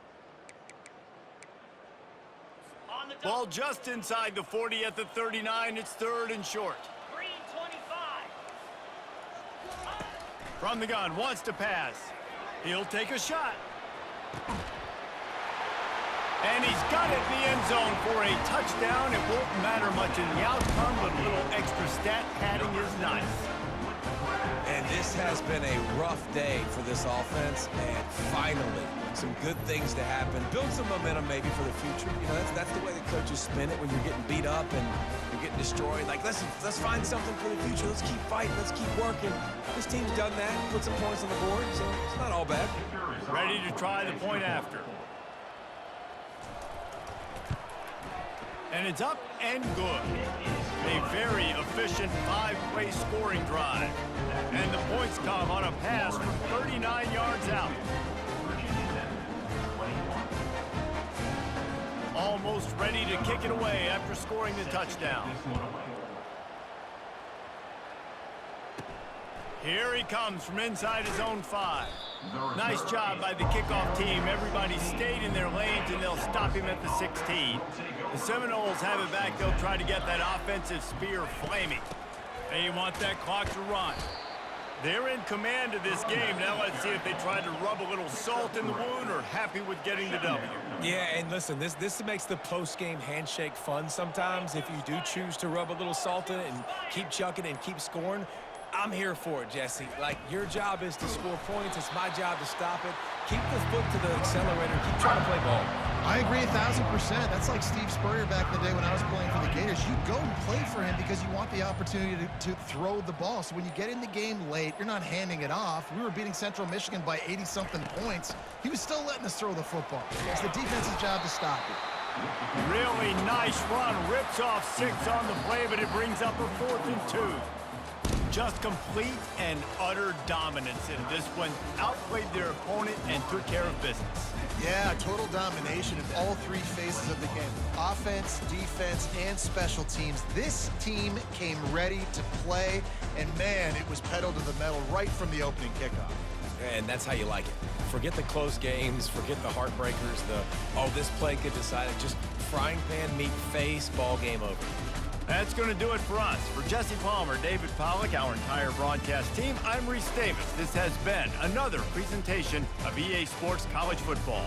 Ball just inside the 40 at the 39. It's third and short. Green 25. From the gun, wants to pass. He'll take a shot. And he's got it in the end zone for a touchdown. It won't matter much in the outcome, but a little extra stat padding is nice. And this has been a rough day for this offense, and finally, some good things to happen. Build some momentum maybe for the future. You know, that's the way the coaches spin it when you're getting beat up and you're getting destroyed. Like, let's find something for the future. Let's keep fighting. Let's keep working. This team's done that, put some points on the board, so it's not all bad. Ready to try the point after. And it's up and good. A very efficient 5-play scoring drive. And the points come on a pass from 39 yards out. Almost ready to kick it away after scoring the touchdown. Here he comes from inside his own 5. Nice job by the kickoff team. Everybody stayed in their lanes, and they'll stop him at the 16. The Seminoles have it back. They'll try to get that offensive spear flaming. They want that clock to run. They're in command of this game. Now let's see if they try to rub a little salt in the wound or happy with getting the W. Yeah, and listen, this makes the post-game handshake fun sometimes. If you do choose to rub a little salt in it and keep chucking and keep scoring, I'm here for it, Jesse. Like, your job is to score points. It's my job to stop it. Keep the foot to the accelerator. Keep trying to play ball. I agree 1,000%. That's like Steve Spurrier back in the day when I was playing for the Gators. You go and play for him because you want the opportunity to throw the ball. So when you get in the game late, you're not handing it off. We were beating Central Michigan by 80-something points. He was still letting us throw the football. It's the defense's job to stop it. Really nice run. Rips off 6 on the play, but it brings up a 4th and 2. Just complete and utter dominance in this one. Outplayed their opponent and took care of business. Yeah, total domination in all 3 phases of the game. Offense, defense, and special teams. This team came ready to play, and man, it was pedal to the metal right from the opening kickoff. And that's how you like it. Forget the close games, forget the heartbreakers, this play could decide it. Just frying pan, meat face, ball game over. That's going to do it for us. For Jesse Palmer, David Pollack, our entire broadcast team, I'm Reese Davis. This has been another presentation of EA Sports College Football.